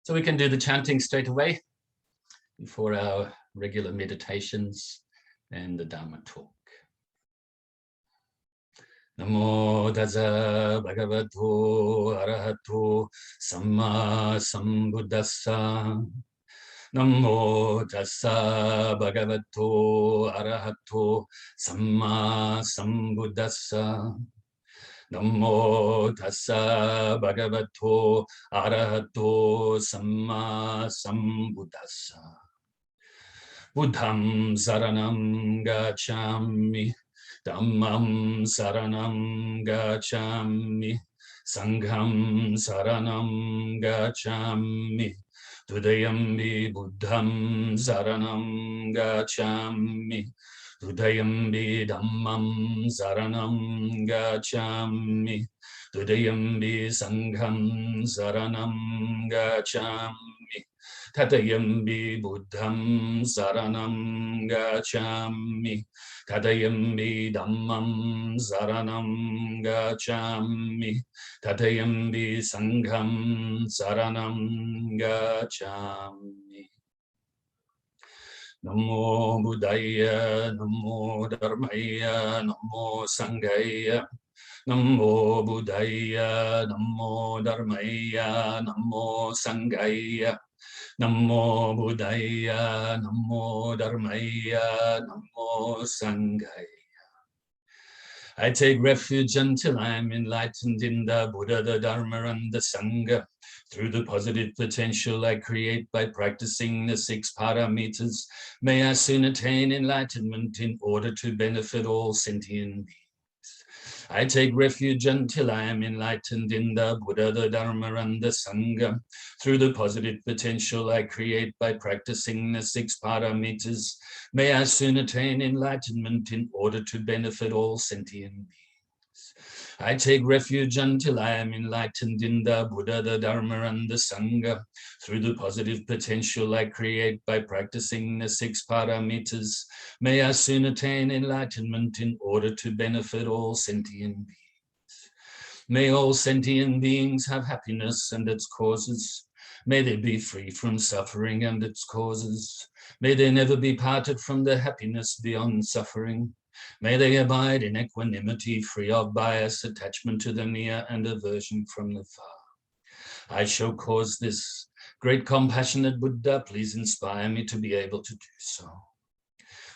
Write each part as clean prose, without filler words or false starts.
So we can do the chanting straight away before our regular meditations and the Dharma talk. Namo Tassa Bhagavato ArahatoSammaSambuddhassa. Namo Tassa Bhagavato ArahatoSammaSambuddhassa. Namo Tassa Bhagavato ArahatoSammaSambuddhassa. Buddham saranam gacchami, Dhammam saranam gacchami, Sangham saranam gacchami, Dutiyampi Buddham saranam gacchami, Dutiyampi Dhammam saranam gacchami, Dutiyampi Sangham saranam gacchami, Dutiyampi Buddham saranam gacchami, Dutiyampi Dhammam saranam gacchami, Dutiyampi Sangham saranam gacchami. Namo Buddhaya, Namo Dharmaya, Namo Sanghaya. Namo Buddhaya, Namo Dharmaya, Namo Sanghaya. Namo Buddhaya, Namo Dharmaya, Namo Sanghaya. I take refuge until I am enlightened in the Buddha, the Dharma, and the Sangha. Through the positive potential I create by practicing the 6 paramitas, may I soon attain enlightenment in order to benefit all sentient beings. I take refuge until I am enlightened in the Buddha, the Dharma, and the Sangha. Through the positive potential I create by practicing the 6 paramitas, may I soon attain enlightenment in order to benefit all sentient beings. I take refuge until I am enlightened in the Buddha, the Dharma, and the Sangha. Through the positive potential I create by practicing the 6 paramitas, may I soon attain enlightenment in order to benefit all sentient beings. May all sentient beings have happiness and its causes. May they be free from suffering and its causes. May they never be parted from the happiness beyond suffering. May they abide in equanimity, free of bias, attachment to the near, and aversion from the far. I shall cause this. Great compassionate Buddha, please inspire me to be able to do so.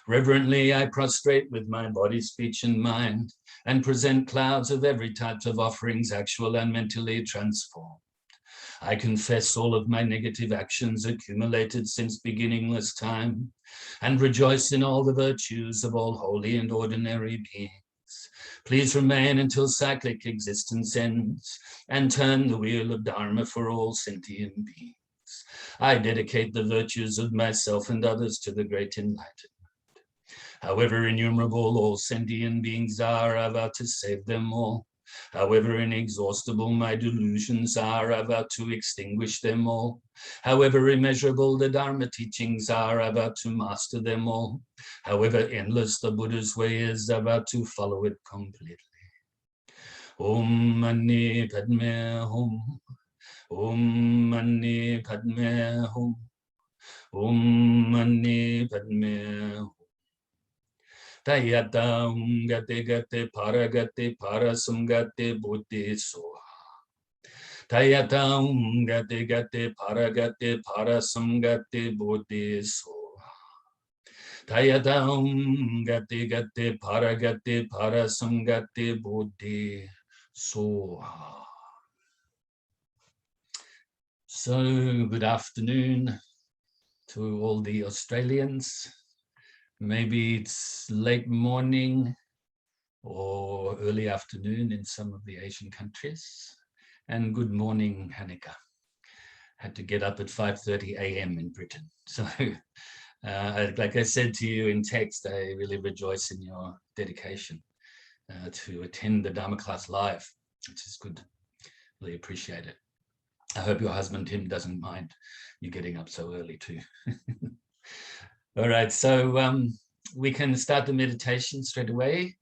Reverently, I prostrate with my body, speech, and mind, and present clouds of every type of offerings, actual and mentally transformed. I confess all of my negative actions accumulated since beginningless time, and rejoice in all the virtues of all holy and ordinary beings. Please remain until cyclic existence ends, and turn the wheel of Dharma for all sentient beings. I dedicate the virtues of myself and others to the great enlightenment. However innumerable all sentient beings are, I vow to save them all. However inexhaustible my delusions are, I vow to extinguish them all. However immeasurable the Dharma teachings are, I vow to master them all. However endless the Buddha's way is, I vow to follow it completely. Om Mani Padme Hum. Om Mani Padme Hum. Om Mani Padme Hum. Tayata gate gate parasumgate buddhi soha. Tayata gate gate parasumgate buddhi soha. Tayata gate parasumgate buddhi soha. So good afternoon to all the Australians. Maybe it's late morning or early afternoon in some of the Asian countries. And good morning, Hanukkah. Had to get up at 5:30 a.m. in Britain. So like I said to you in text, I really rejoice in your dedication to attend the Dharma class live, which is good. Really appreciate it. I hope your husband, Tim, doesn't mind you getting up so early too. All right, so we can start the meditation straight away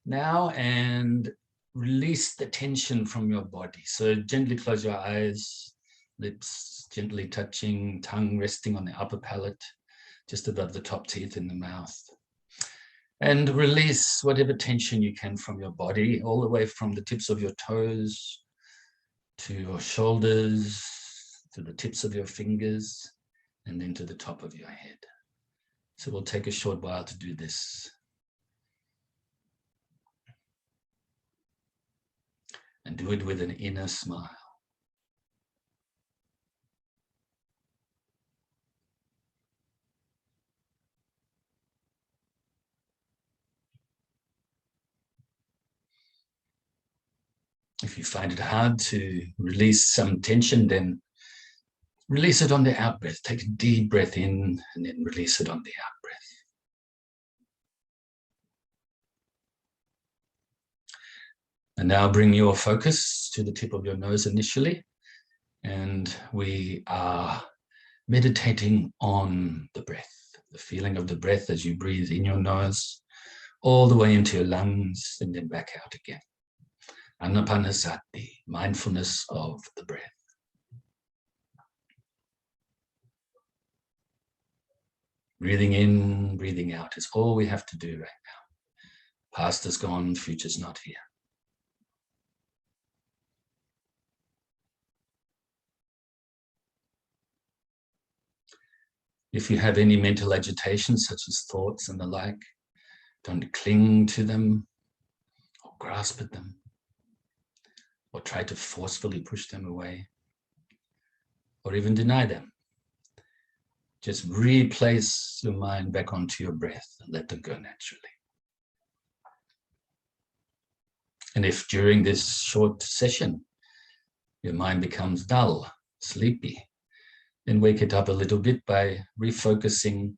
now and release the tension from your body. So gently close your eyes, lips gently touching, tongue resting on the upper palate, just above the top teeth in the mouth. And release whatever tension you can from your body, all the way from the tips of your toes to your shoulders, to the tips of your fingers, and then to the top of your head. So we'll take a short while to do this. And do it with an inner smile. If you find it hard to release some tension, then release it on the out-breath. Take a deep breath in and then release it on the out-breath. And now bring your focus to the tip of your nose initially. And we are meditating on the breath, the feeling of the breath as you breathe in your nose, all the way into your lungs and then back out again. Anapanasati, mindfulness of the breath. Breathing in, breathing out is all we have to do right now. Past is gone, future's not here. If you have any mental agitation, such as thoughts and the like, don't cling to them or grasp at them or try to forcefully push them away or even deny them. Just replace your mind back onto your breath and let them go naturally. And if during this short session, your mind becomes dull, sleepy, then wake it up a little bit by refocusing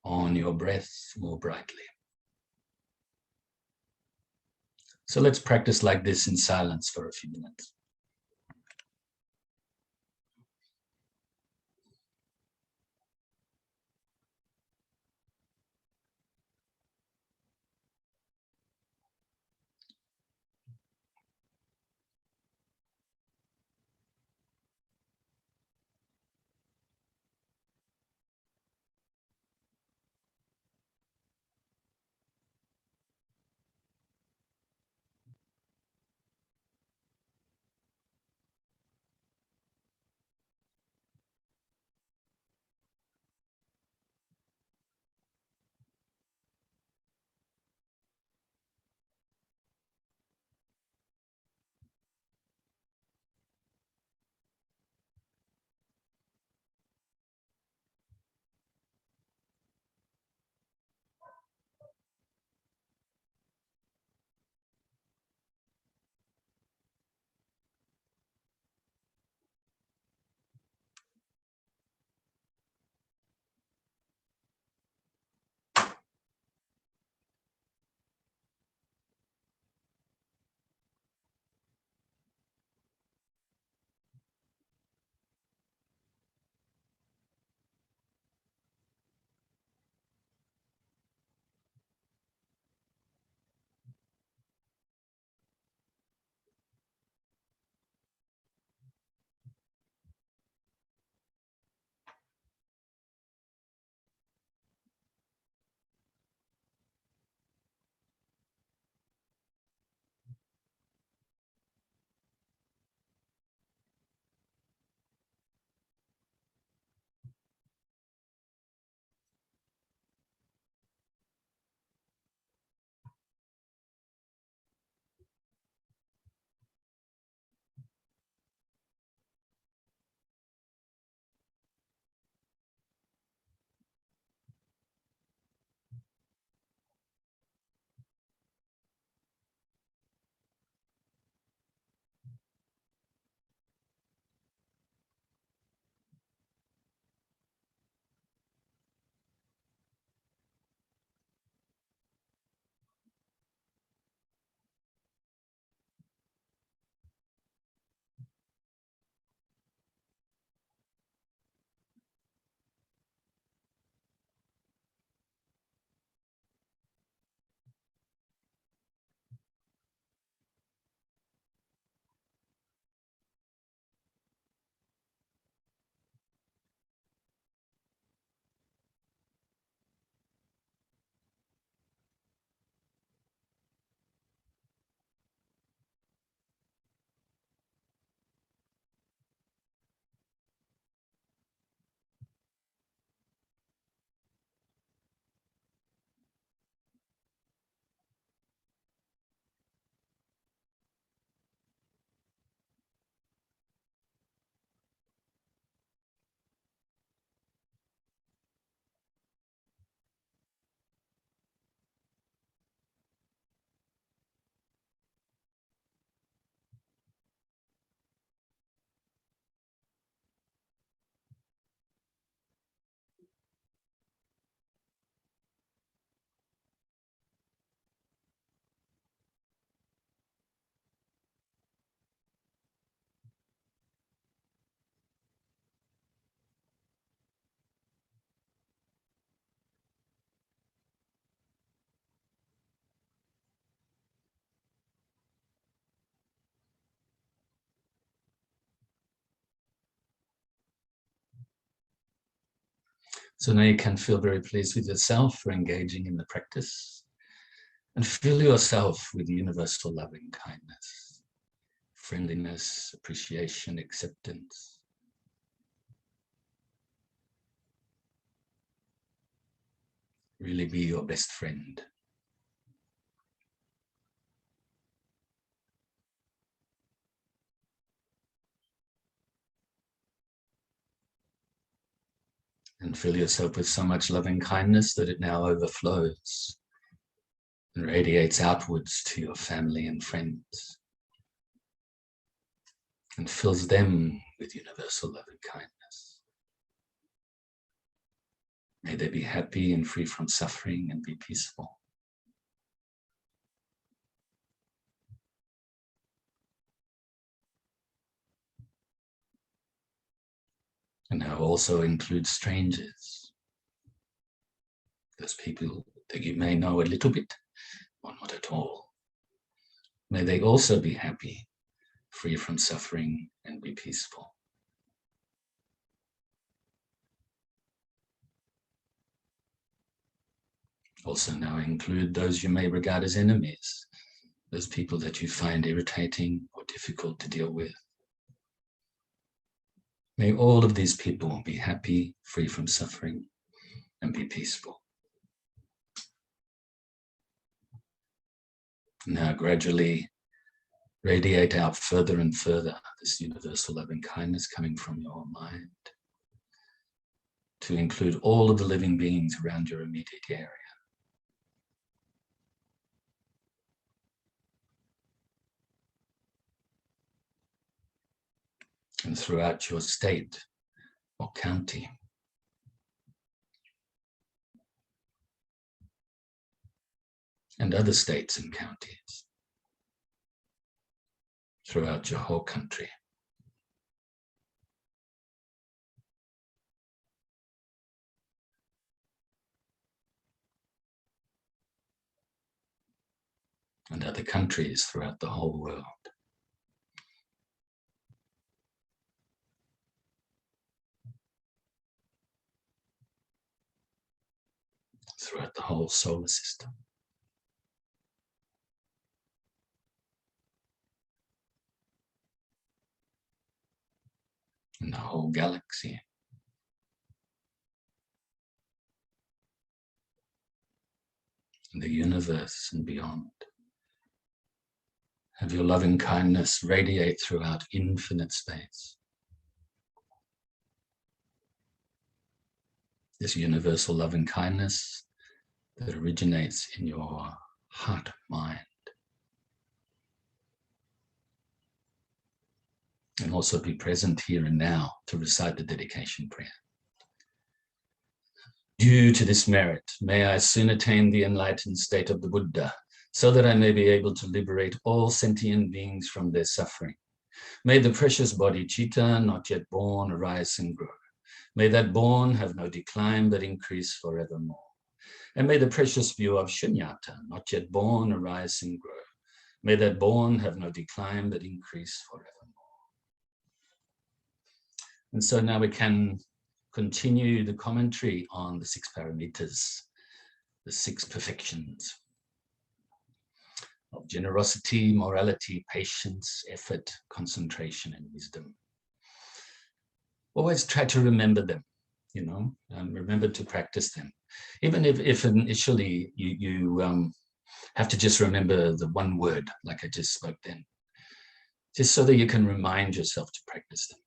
on your breath more brightly. So let's practice like this in silence for a few minutes. So now you can feel very pleased with yourself for engaging in the practice, and fill yourself with universal loving kindness, friendliness, appreciation, acceptance. Really be your best friend. And fill yourself with so much loving kindness that it now overflows and radiates outwards to your family and friends, and fills them with universal loving kindness. May they be happy and free from suffering and be peaceful. And now also include strangers, those people that you may know a little bit or not at all. May they also be happy, free from suffering, and be peaceful. Also now include those you may regard as enemies, those people that you find irritating or difficult to deal with. May all of these people be happy, free from suffering, and be peaceful. Now gradually radiate out further and further this universal loving kindness coming from your mind to include all of the living beings around your immediate area. And throughout your state or county. And other states and counties. Throughout your whole country. And other countries throughout the whole world. Throughout the whole solar system. And the whole galaxy. And the universe and beyond. Have your loving kindness radiate throughout infinite space. This universal loving kindness that originates in your heart mind. And also be present here and now to recite the dedication prayer. Due to this merit, may I soon attain the enlightened state of the Buddha, so that I may be able to liberate all sentient beings from their suffering. May the precious bodhicitta, not yet born, arise and grow. May that born have no decline, but increase forevermore. And may the precious view of shunyata, not yet born, arise and grow. May that born have no decline, but increase forevermore. And so now we can continue the commentary on the 6 paramitas, the 6 perfections of generosity, morality, patience, effort, concentration, and wisdom. Always try to remember them, you know, remember to practice them. Even if initially you have to just remember the one word, like I just spoke then, just so that you can remind yourself to practice them,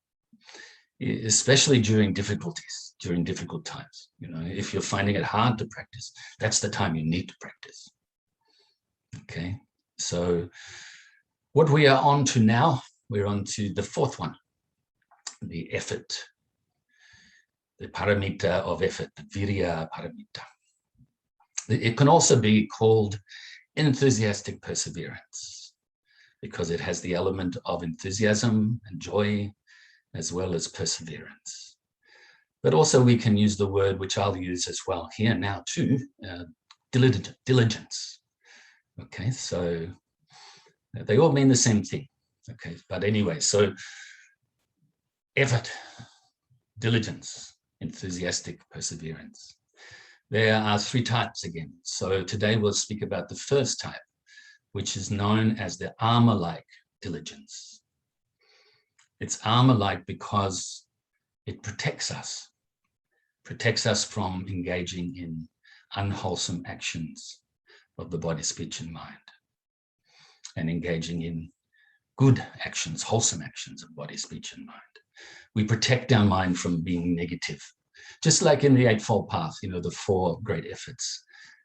especially during difficulties, during difficult times. You know, if you're finding it hard to practice, that's the time you need to practice. Okay, so what we are on to now, we're on to the 4th one, the effort, the paramita of effort, the virya paramita. It can also be called enthusiastic perseverance because it has the element of enthusiasm and joy as well as perseverance. But also we can use the word, which I'll use as well here now too, diligence. Okay, so they all mean the same thing. Okay, but anyway, so effort, diligence, enthusiastic perseverance. There are three types again. So today we'll speak about the first type, which is known as the armor-like diligence. It's armor-like because it protects us from engaging in unwholesome actions of the body, speech, and mind, and engaging in good actions, wholesome actions of body, speech, and mind. We protect our mind from being negative, just like in the Eightfold Path, the 4 great efforts,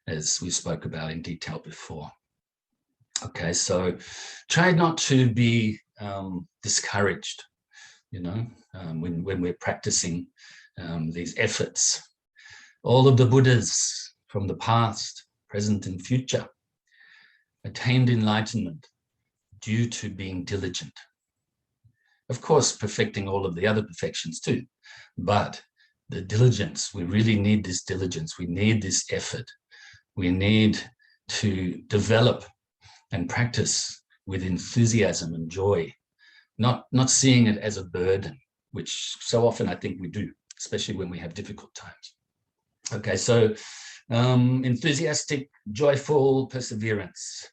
as we spoke about in detail before. Okay, so try not to be discouraged, when we're practicing these efforts. All of the Buddhas from the past, present, and future attained enlightenment due to being diligent. Of course, perfecting all of the other perfections too, but the diligence, we really need this diligence. We need this effort. We need to develop and practice with enthusiasm and joy, not seeing it as a burden, which so often I think we do, especially when we have difficult times. Okay, so enthusiastic, joyful perseverance.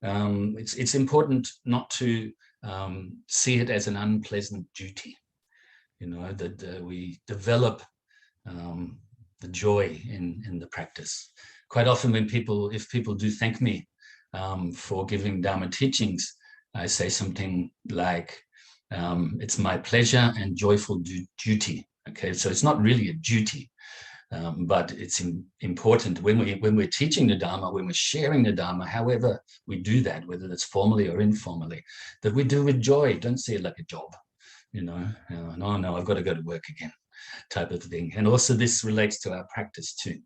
It's important not to see it as an unpleasant duty, that we develop the joy in the practice. Quite often if people do thank me for giving Dharma teachings, I say something like, it's my pleasure and joyful duty. Okay, so it's not really a duty, but it's important when we're teaching the Dharma, when we're sharing the Dharma, however we do that, whether it's formally or informally, that we do with joy. Don't see it like a job, no, I've got to go to work again, type of thing. And also this relates to our practice too.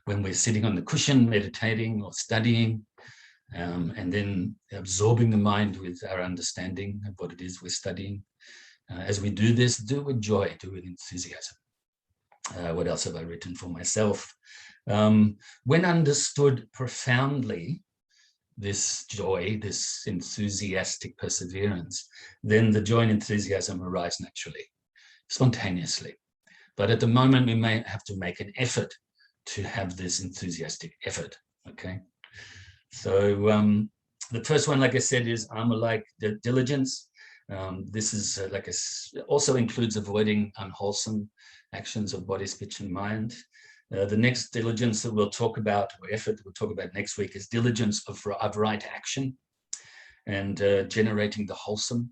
When we're sitting on the cushion, meditating or studying, and then absorbing the mind with our understanding of what it is we're studying. As we do this, do with joy, do with enthusiasm. What else have I written for myself? When understood profoundly, this joy, this enthusiastic perseverance, then the joy and enthusiasm arise naturally, spontaneously. But at the moment, we may have to make an effort to have this enthusiastic effort, okay? So the first one, like I said, is armor-like diligence. This is also includes avoiding unwholesome actions of body, speech, and mind. The next diligence that we'll talk about, or effort we'll talk about next week, is diligence of right action and generating the wholesome.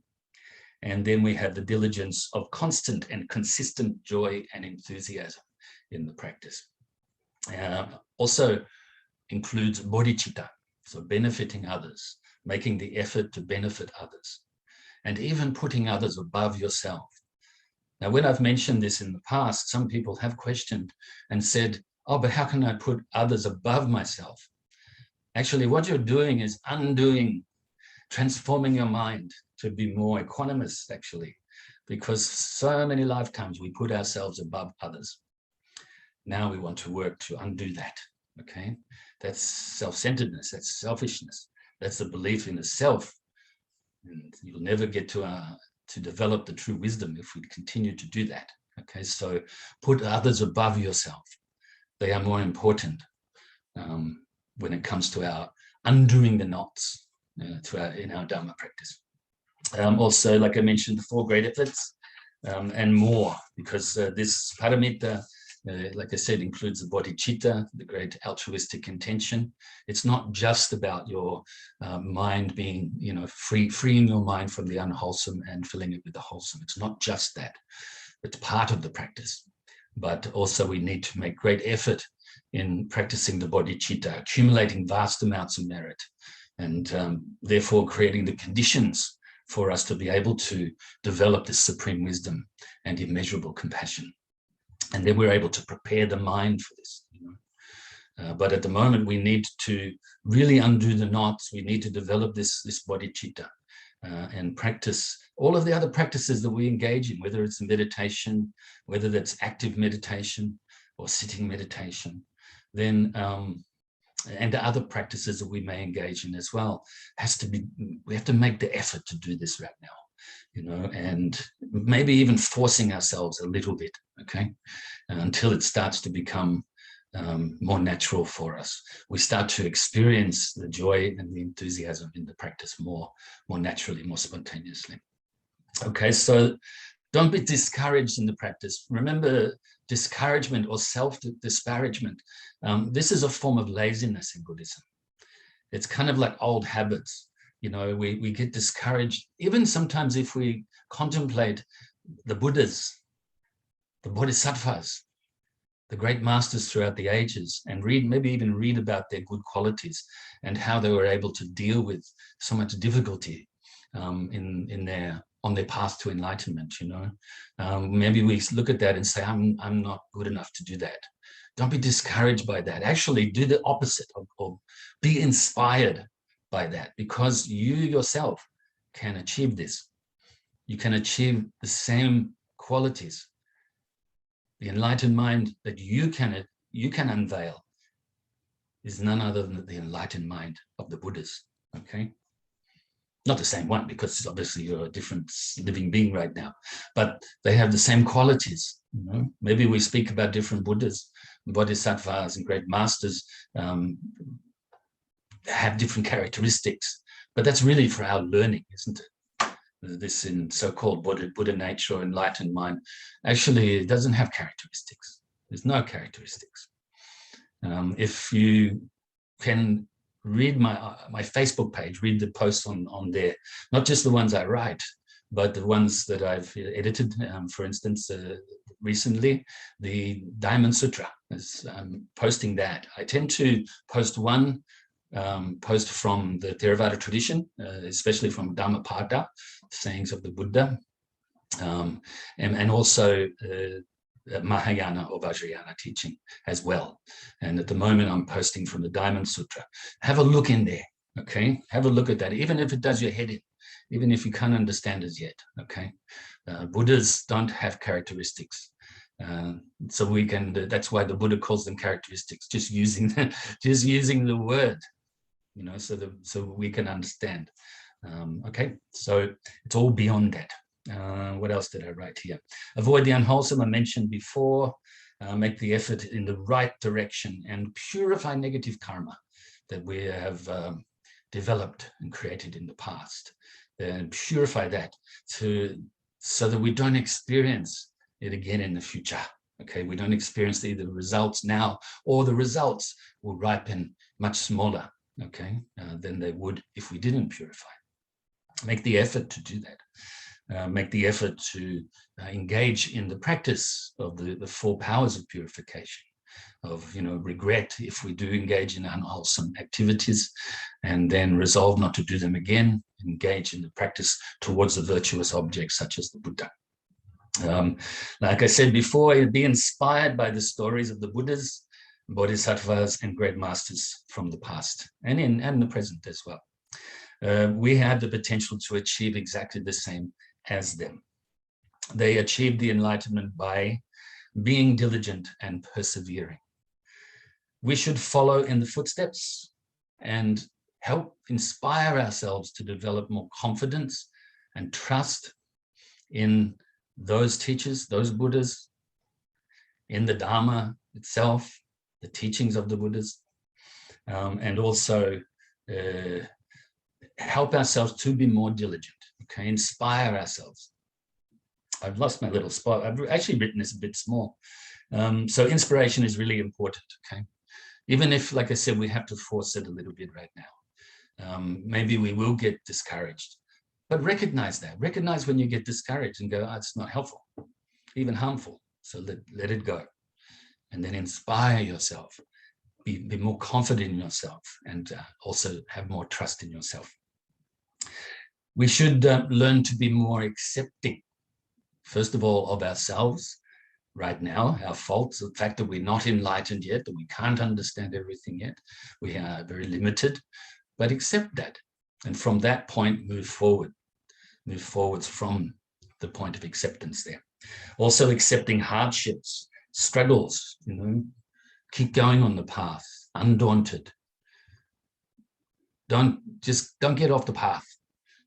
And then we have the diligence of constant and consistent joy and enthusiasm in the practice. Also includes bodhicitta, so benefiting others, making the effort to benefit others, and even putting others above yourself. Now, when I've mentioned this in the past, some people have questioned and said, oh, but how can I put others above myself? Actually, what you're doing is transforming your mind to be more equanimous, actually, because so many lifetimes we put ourselves above others. Now we want to work to undo that, okay? That's self-centeredness, that's selfishness, that's the belief in the self. And you'll never get to develop the true wisdom if we continue to do that, okay? So put others above yourself. They are more important when it comes to our undoing the knots in our Dharma practice. Also, like I mentioned, the 4 great efforts and more, because this paramita, like I said, includes the bodhicitta, the great altruistic intention. It's not just about your mind being, freeing your mind from the unwholesome and filling it with the wholesome. It's not just that. It's part of the practice. But also we need to make great effort in practicing the bodhicitta, accumulating vast amounts of merit, and therefore creating the conditions for us to be able to develop this supreme wisdom and immeasurable compassion. And then we're able to prepare the mind for this. But at the moment, we need to really undo the knots. We need to develop this bodhicitta and practice all of the other practices that we engage in, whether it's meditation, whether that's active meditation or sitting meditation, then and the other practices that we may engage in as well. We have to make the effort to do this right now. and maybe even forcing ourselves a little bit, okay, until it starts to become more natural for us. We start to experience the joy and the enthusiasm in the practice more naturally, more spontaneously. Okay, so don't be discouraged in the practice. Remember, discouragement or self-disparagement, this is a form of laziness in Buddhism. It's kind of like old habits. We get discouraged, even sometimes if we contemplate the Buddhas, the Bodhisattvas, the great masters throughout the ages, and maybe even read about their good qualities and how they were able to deal with so much difficulty on their path to enlightenment. Maybe we look at that and say, I'm not good enough to do that. Don't be discouraged by that. Actually, do the opposite, or be inspired by that, because you yourself can achieve this. You can achieve the same qualities. The enlightened mind that you can unveil is none other than the enlightened mind of the Buddhas. Okay, not the same one, because obviously you're a different living being right now, but they have the same qualities. Maybe we speak about different Buddhas, Bodhisattvas, and great masters have different characteristics, but that's really for our learning, isn't it? This in so-called Buddha nature or enlightened mind, actually it doesn't have characteristics. There's no characteristics. If you can read my Facebook page, read the posts on there, not just the ones I write, but the ones that I've edited, for instance, recently, the Diamond Sutra, posting that. I tend to post one post from the Theravada tradition, especially from Dhammapada, sayings of the Buddha, and also Mahayana or Vajrayana teaching as well. And at the moment, I'm posting from the Diamond Sutra. Have a look in there, okay? Have a look at that, even if it does your head in, even if you can't understand it yet, okay? Buddhas don't have characteristics. So we can, that's why the Buddha calls them characteristics, just using the word, so we can understand. Okay, so it's all beyond that. What else did I write here? Avoid the unwholesome, I mentioned before. Make the effort in the right direction and purify negative karma that we have developed and created in the past. And purify that so that we don't experience it again in the future. Okay, we don't experience either the results now, or the results will ripen much smaller, okay, than they would if we didn't purify. Make the effort to do that. Make the effort to engage in the practice of the four powers of purification, of regret if we do engage in unwholesome activities, and then resolve not to do them again. Engage in the practice towards the virtuous objects such as the Buddha. Like I said before, be inspired by the stories of the Buddhas, Bodhisattvas, and great masters from the past and in the present as well. We have the potential to achieve exactly the same as them. They achieved the enlightenment by being diligent and persevering. We should follow in the footsteps and help inspire ourselves to develop more confidence and trust in those teachers, those Buddhas, in the Dharma itself, the teachings of the Buddhas, and also help ourselves to be more diligent, okay, inspire ourselves. I've lost my little spot. I've actually written this a bit small. So inspiration is really important, okay? Even if, like I said, we have to force it a little bit right now. Maybe we will get discouraged, but recognize that. Recognize when you get discouraged and go, oh, it's not helpful, even harmful. So let it go. And then inspire yourself. Be more confident in yourself, and also have more trust in yourself. We should learn to be more accepting, first of all, of ourselves right now, our faults, the fact that we're not enlightened yet, that we can't understand everything yet. We are very limited, but accept that. And from that point, move forwards from the point of acceptance there. Also accepting hardships, struggles, keep going on the path, undaunted. Don't get off the path.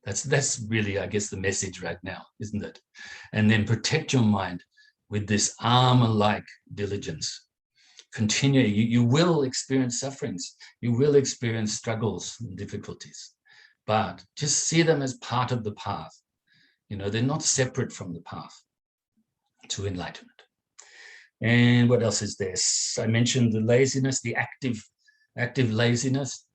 That's really, I guess, the message right now, isn't it? And then protect your mind with this armor-like diligence. Continue. You will experience sufferings. You will experience struggles and difficulties, but just see them as part of the path. They're not separate from the path to enlightenment. And what else is there? I mentioned the laziness, the active laziness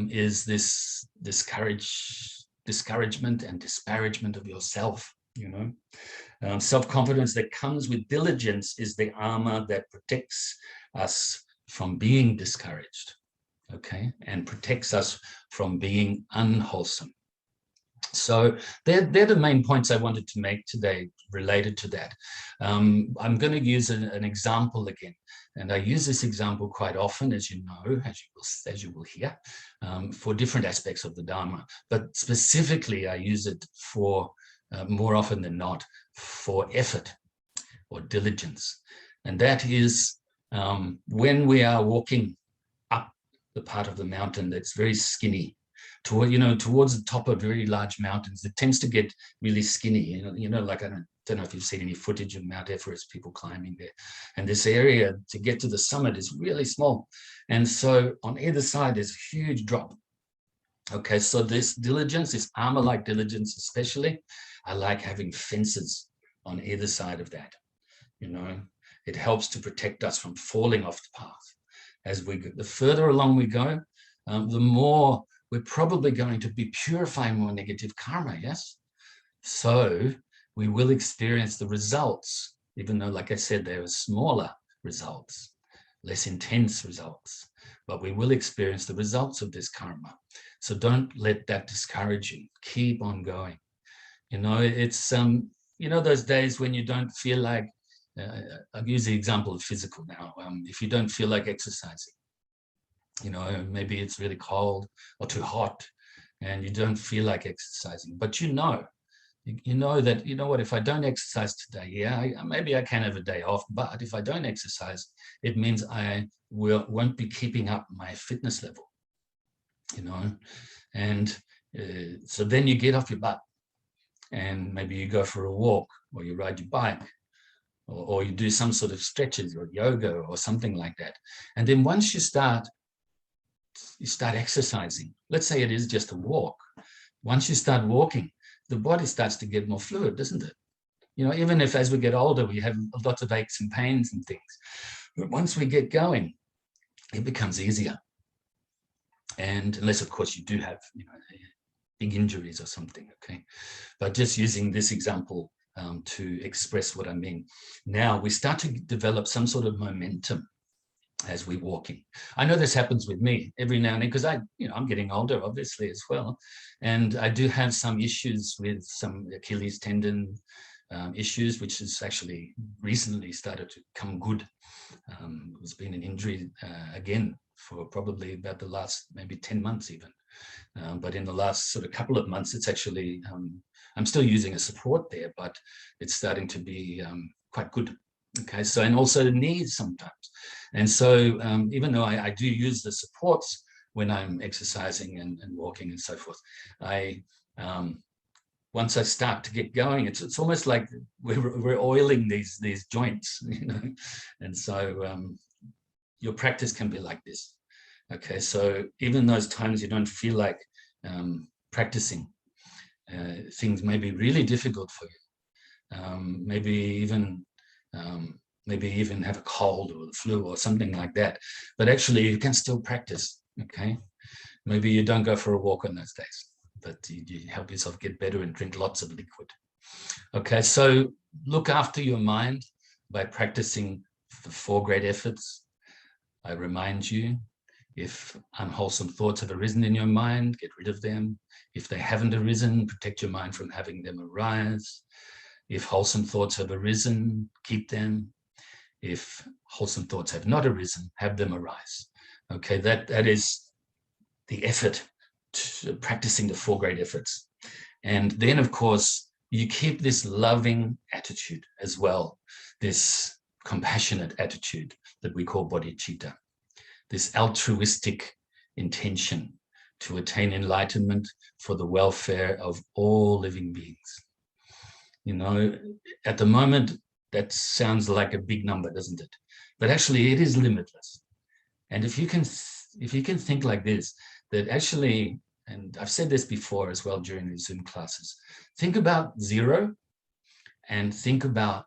is this discouragement and disparagement of yourself. Self-confidence that comes with diligence is the armor that protects us from being discouraged, okay, and protects us from being unwholesome. So they're the main points I wanted to make today related to that. I'm going to use an example again, and I use this example quite often, as you know, as you will hear, for different aspects of the Dharma. But specifically, I use it for more often than not for effort or diligence, and that is when we are walking up the part of the mountain that's very skinny. Towards the top of very large mountains, it tends to get really skinny. Like I don't know if you've seen any footage of Mount Everest, people climbing there. And this area to get to the summit is really small. And so on either side, there's a huge drop. Okay, so this diligence, this armor-like diligence especially, I like having fences on either side of that. It helps to protect us from falling off the path. As we go, the further along we go, the more we're probably going to be purifying more negative karma, yes? So we will experience the results, even though, like I said, there are smaller results, less intense results, but we will experience the results of this karma. So don't let that discourage you. Keep on going. It's, those days when you don't feel like, I'll use the example of physical now. If you don't feel like exercising, maybe it's really cold or too hot and you don't feel like exercising, but you know that, what, if I don't exercise today, maybe I can have a day off, but if I don't exercise, it means I won't be keeping up my fitness level, and so then you get off your butt and maybe you go for a walk or you ride your bike or you do some sort of stretches or yoga or something like that. And then once you start exercising, let's say it is just a walk. Once you start walking, the body starts to get more fluid, doesn't it? Even if as we get older, we have lots of aches and pains and things. But once we get going, it becomes easier. And unless, of course, you do have, big injuries or something, okay? But just using this example to express what I mean. Now we start to develop some sort of momentum as we're walking. I know this happens with me every now and then because I'm getting older, obviously, as well. And I do have some issues with some Achilles tendon issues, which has actually recently started to come good. It's been an injury again for probably about the last maybe 10 months even. But in the last sort of couple of months, it's actually, I'm still using a support there, but it's starting to be quite good. Okay, so, and also the knees sometimes. And so even though I do use the supports when I'm exercising and walking and so forth, once I start to get going, it's almost like we're oiling these joints, And so your practice can be like this. Okay, so even those times you don't feel like practicing, things may be really difficult for you. Maybe even have a cold or the flu or something like that. But actually you can still practice, okay? Maybe you don't go for a walk on those days, but you help yourself get better and drink lots of liquid. Okay, so look after your mind by practicing the 4 great efforts. I remind you, if unwholesome thoughts have arisen in your mind, get rid of them. If they haven't arisen, protect your mind from having them arise. If wholesome thoughts have arisen, keep them. If wholesome thoughts have not arisen, have them arise. Okay, that is the effort to practicing the 4 great efforts. And then, of course, you keep this loving attitude as well, this compassionate attitude that we call bodhicitta, this altruistic intention to attain enlightenment for the welfare of all living beings. You know, at the moment, that sounds like a big number, doesn't it? But actually, it is limitless. And if you can think like this, that actually, and I've said this before as well during the Zoom classes, think about zero and think about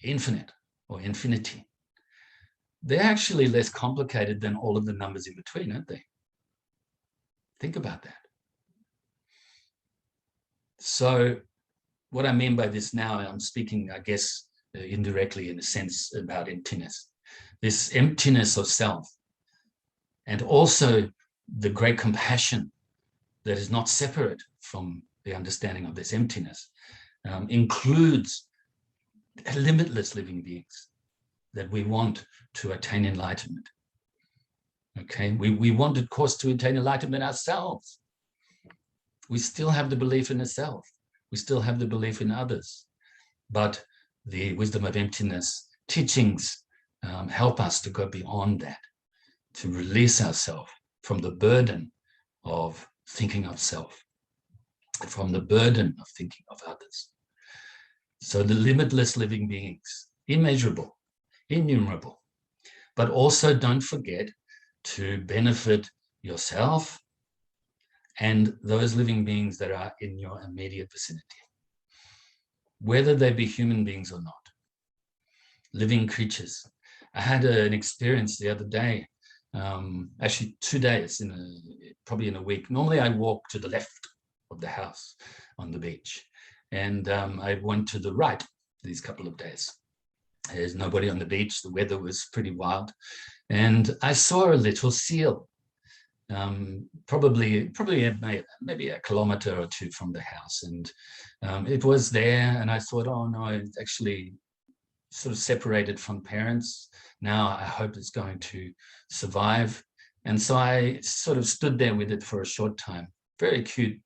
infinite or infinity. They're actually less complicated than all of the numbers in between, aren't they? Think about that. So what I mean by this now, I'm speaking, I guess, indirectly in a sense about emptiness. This emptiness of self, and also the great compassion that is not separate from the understanding of this emptiness, includes limitless living beings that we want to attain enlightenment. Okay, we want, of course, to attain enlightenment ourselves. We still have the belief in the self. We still have the belief in others. But the wisdom of emptiness teachings help us to go beyond that, to release ourselves from the burden of thinking of self, from the burden of thinking of others. So the limitless living beings, immeasurable, innumerable, but also don't forget to benefit yourself and those living beings that are in your immediate vicinity, whether they be human beings or not, living creatures. I had an experience the other day, actually 2 days, probably in a week. Normally I walk to the left of the house on the beach, and I went to the right these couple of days. There's nobody on the beach. The weather was pretty wild, and I saw a little seal, probably maybe a kilometer or two from the house, and it was there. And I thought, oh no, it's actually sort of separated from parents. Now I hope it's going to survive. And so I sort of stood there with it for a short time. Very cute,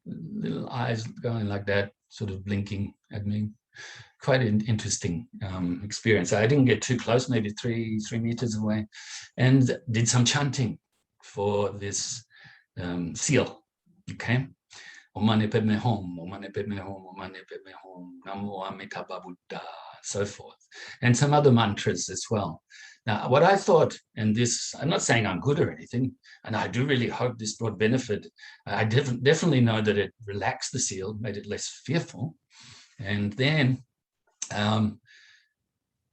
little eyes going like that, sort of blinking at me. Quite an interesting experience. I didn't get too close, maybe three meters away, and did some chanting for this seal. Okay. Omane Padme Hum, Omane Padme Hum, Omane Padme Hum, Namo Amitabha Buddha, so forth, and some other mantras as well. Now, what I thought, and this, I'm not saying I'm good or anything, and I do really hope this brought benefit. I definitely know that it relaxed the seal, made it less fearful, and then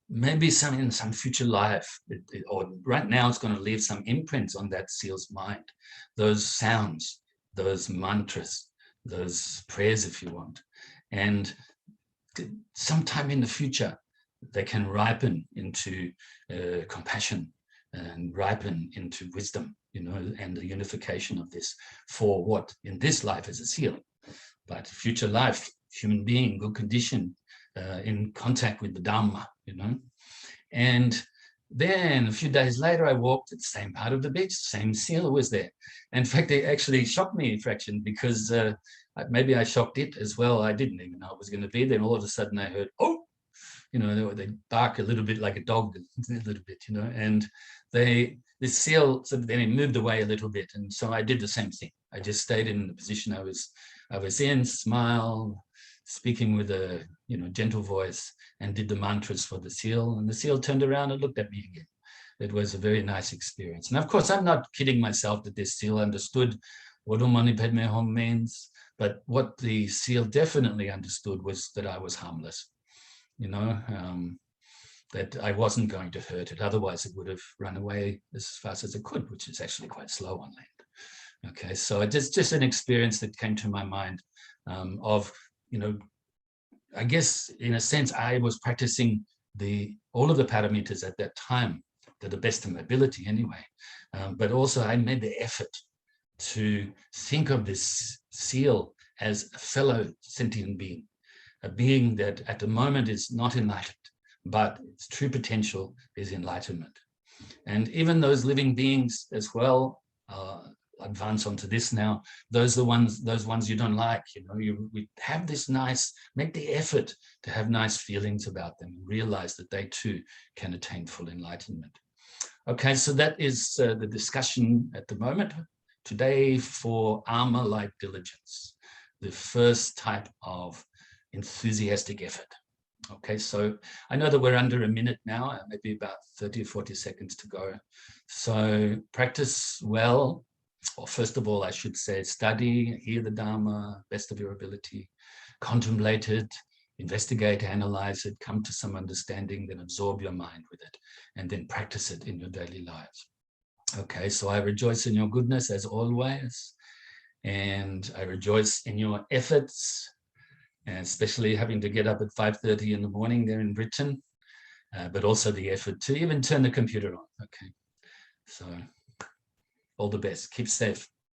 maybe in some future life, or right now, it's going to leave some imprints on that seal's mind. Those sounds, those mantras, those prayers, if you want, and sometime in the future, they can ripen into compassion and ripen into wisdom, you know, and the unification of this for what in this life is a seal, but future life, human being, good condition, in contact with the Dhamma, you know. And then a few days later, I walked at the same part of the beach, same seal was there. In fact, it actually shocked me a fraction, because maybe I shocked it as well. I didn't even know it was going to be there. And all of a sudden I heard, oh, you know, they bark a little bit like a dog, a little bit, you know, and this seal, so then it moved away a little bit. And so I did the same thing. I just stayed in the position I was in, smile, speaking with a, you know, gentle voice, and did the mantras for the seal. And the seal turned around and looked at me again. It was a very nice experience. And of course, I'm not kidding myself that this seal understood what Om Mani Padme Hum means, but what the seal definitely understood was that I was harmless, you know, that I wasn't going to hurt it. Otherwise, it would have run away as fast as it could, which is actually quite slow on land. Okay, so it's just an experience that came to my mind of, you know, I guess in a sense, I was practicing all of the paramitas at that time to the best of my ability anyway. But also I made the effort to think of this seal as a fellow sentient being, a being that at the moment is not enlightened, but its true potential is enlightenment. And even those living beings as well, advance onto this now, those ones you don't like, you know, we have this nice, make the effort to have nice feelings about them, and realize that they too can attain full enlightenment. Okay, so that is the discussion at the moment, today for Armour-Like diligence, the first type of enthusiastic effort. Okay, so I know that we're under a minute now, maybe about 30 or 40 seconds to go. So practice well, or first of all, I should say, study, hear the Dharma, best of your ability, contemplate it, investigate, analyze it, come to some understanding, then absorb your mind with it, and then practice it in your daily lives. Okay, so I rejoice in your goodness as always, and I rejoice in your efforts, and especially having to get up at 5:30 in the morning there in Britain, but also the effort to even turn the computer on. Okay, so all the best. Keep safe.